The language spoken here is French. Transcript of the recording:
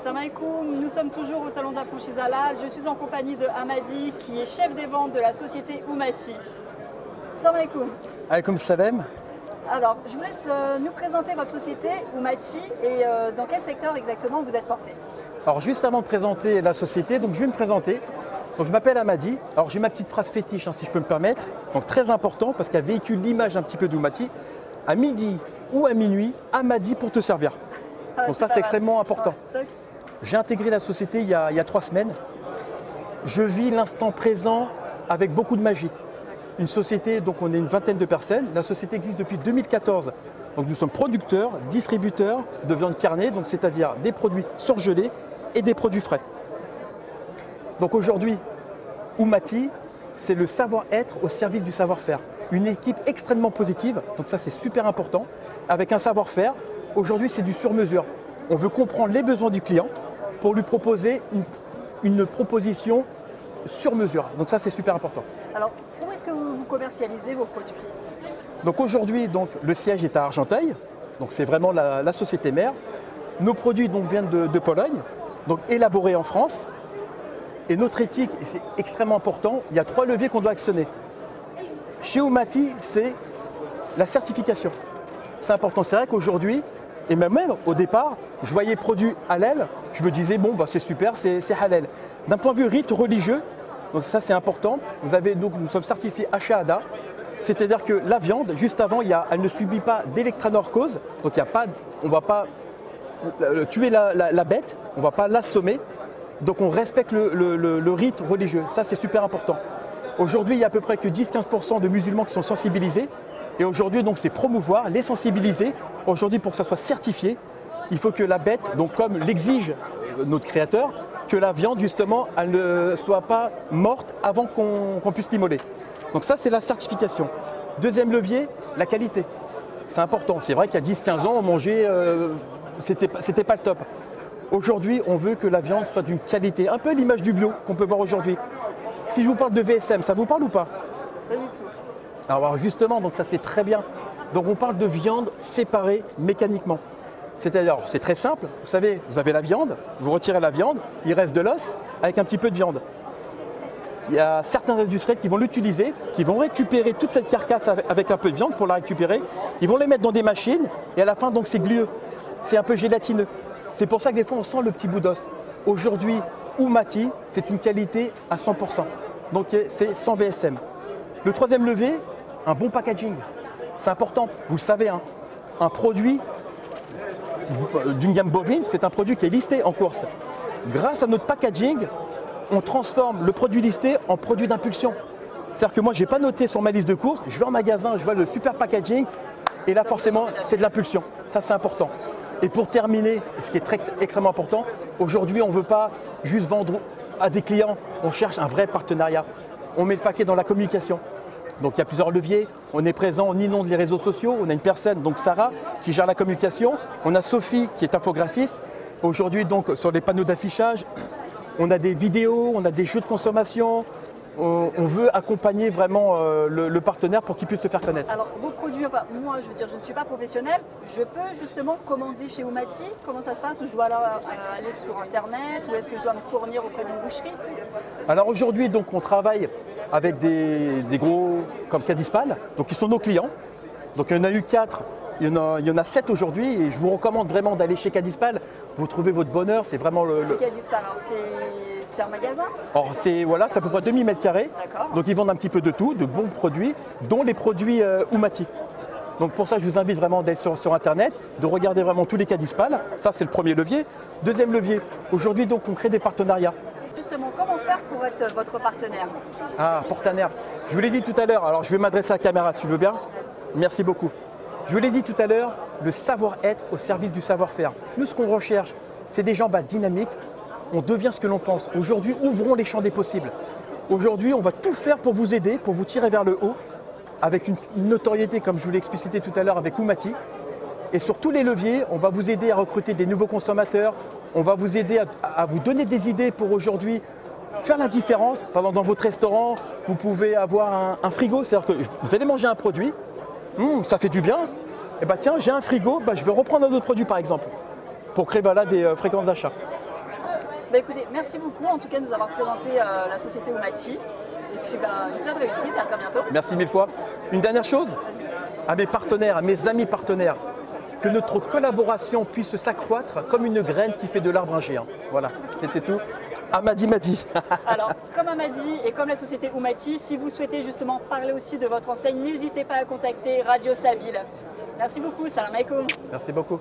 Salam alaikum, nous sommes toujours au salon de la franchise halal. Je suis en compagnie de Hamadi qui est chef des ventes de la société Oumati. Salam alaikum. Alaikum salam. Alors, je vous laisse nous présenter votre société Oumati et dans quel secteur exactement vous êtes porté. Alors juste avant de présenter la société, donc je vais me présenter. Donc je m'appelle Hamadi. Alors j'ai ma petite phrase fétiche, si je peux me permettre. Donc très important parce qu'elle véhicule l'image un petit peu d'Oumati. À midi ou à minuit, Hamadi pour te servir. Donc ça c'est extrêmement important. Ouais. J'ai intégré la société il y a 3 semaines. Je vis l'instant présent avec beaucoup de magie. Une société, donc on est une vingtaine de personnes. La société existe depuis 2014. Donc nous sommes producteurs, distributeurs de viande carnée, donc c'est-à-dire des produits surgelés et des produits frais. Donc aujourd'hui, Oumati, c'est le savoir-être au service du savoir-faire. Une équipe extrêmement positive, donc ça c'est super important, avec un savoir-faire. Aujourd'hui c'est du sur-mesure. On veut comprendre les besoins du client pour lui proposer une proposition sur mesure. Donc ça c'est super important. Alors, où est-ce que vous commercialisez vos produits? Donc aujourd'hui, le siège est à Argenteuil, donc c'est vraiment la société mère. Nos produits donc, viennent de Pologne, donc élaborés en France. Et notre éthique, et c'est extrêmement important, il y a 3 leviers qu'on doit actionner. Chez Oumati, c'est la certification. C'est important. C'est vrai qu'aujourd'hui, et même au départ, je voyais produits halal, je me disais, bon, bah, c'est super, c'est halal. D'un point de vue rite religieux, donc ça c'est important, nous sommes certifiés HAADA, c'est-à-dire que la viande, juste avant, elle ne subit pas d'électranorcose, donc on ne va pas tuer la bête, on ne va pas l'assommer, donc on respecte le rite religieux, ça c'est super important. Aujourd'hui, il y a à peu près que 10-15% de musulmans qui sont sensibilisés, et aujourd'hui donc c'est promouvoir, les sensibiliser. Aujourd'hui pour que ça soit certifié, il faut que la bête, donc comme l'exige notre créateur, que la viande justement elle ne soit pas morte avant qu'on puisse l'immoler. Donc ça c'est la certification. Deuxième levier, la qualité. C'est important, c'est vrai qu'il y a 10-15 ans on mangeait, c'était pas le top. Aujourd'hui on veut que la viande soit d'une qualité, un peu l'image du bio qu'on peut voir aujourd'hui. Si je vous parle de VSM, ça vous parle ou pas? Pas du tout. Alors justement, donc ça c'est très bien. Donc on parle de viande séparée mécaniquement. C'est-à-dire, c'est très simple, vous savez, vous avez la viande, vous retirez la viande, il reste de l'os avec un petit peu de viande. Il y a certains industriels qui vont l'utiliser, qui vont récupérer toute cette carcasse avec un peu de viande pour la récupérer. Ils vont les mettre dans des machines et à la fin donc c'est glueux, c'est un peu gélatineux. C'est pour ça que des fois on sent le petit bout d'os. Aujourd'hui, Oumati, c'est une qualité à 100%. Donc c'est sans VSM. Le troisième levier, un bon packaging. C'est important, vous le savez, hein. Un produit d'une gamme bovine, c'est un produit qui est listé en course. Grâce à notre packaging, on transforme le produit listé en produit d'impulsion. C'est-à-dire que moi, je n'ai pas noté sur ma liste de courses, je vais en magasin, je vois le super packaging, et là, forcément, c'est de l'impulsion. Ça, c'est important. Et pour terminer, ce qui est extrêmement important, aujourd'hui, on ne veut pas juste vendre à des clients, on cherche un vrai partenariat. On met le paquet dans la communication. Donc il y a plusieurs leviers, on est présent, on inonde les réseaux sociaux, on a une personne, donc Sarah, qui gère la communication, on a Sophie qui est infographiste. Aujourd'hui donc sur les panneaux d'affichage, on a des vidéos, on a des jeux de consommation, on veut accompagner vraiment le partenaire pour qu'il puisse se faire connaître. Alors vos produits, enfin, moi je veux dire, je ne suis pas professionnel, je peux justement commander chez Oumati, comment ça se passe, où je dois aller sur internet, ou est-ce que je dois me fournir auprès d'une boucherie? Alors aujourd'hui donc on travaille avec des gros comme Cadispal, donc qui sont nos clients. Donc il y en a eu 4, il y en a 7 aujourd'hui et je vous recommande vraiment d'aller chez Cadispal. Vous trouvez votre bonheur, c'est vraiment le... Cadispal, alors c'est un magasin? Alors c'est à peu près 2000 m². Donc ils vendent un petit peu de tout, de bons produits, dont les produits Oumati. Donc pour ça je vous invite vraiment d'être sur internet, de regarder vraiment tous les Cadispal. Ça c'est le premier levier. Deuxième levier, aujourd'hui donc on crée des partenariats. Justement, comment faire pour être votre partenaire? Ah, partenaire. Je vous l'ai dit tout à l'heure, alors je vais m'adresser à la caméra, tu veux bien? Merci beaucoup. Je vous l'ai dit tout à l'heure, le savoir-être au service du savoir-faire. Nous, ce qu'on recherche, c'est des gens dynamiques, on devient ce que l'on pense. Aujourd'hui, ouvrons les champs des possibles. Aujourd'hui, on va tout faire pour vous aider, pour vous tirer vers le haut, avec une notoriété, comme je vous l'ai explicité tout à l'heure, avec Oumati. Et sur tous les leviers, on va vous aider à recruter des nouveaux consommateurs, on va vous aider à vous donner des idées pour aujourd'hui faire la différence. Pendant dans votre restaurant, vous pouvez avoir un frigo, c'est-à-dire que vous allez manger un produit, ça fait du bien, et bah tiens, j'ai un frigo, je vais reprendre un autre produit par exemple, pour créer des fréquences d'achat. Bah, écoutez, merci beaucoup en tout cas de nous avoir présenté la société Oumati. Et puis plein de réussite et à très bientôt. Merci mille fois. Une dernière chose, à mes partenaires, à mes amis partenaires, que notre collaboration puisse s'accroître comme une graine qui fait de l'arbre un géant. Voilà, c'était tout. Amadi Madi. Alors, comme Amadi et comme la société Oumati, si vous souhaitez justement parler aussi de votre enseigne, n'hésitez pas à contacter Radio Sabile. Merci beaucoup, salam alaikum. Merci beaucoup.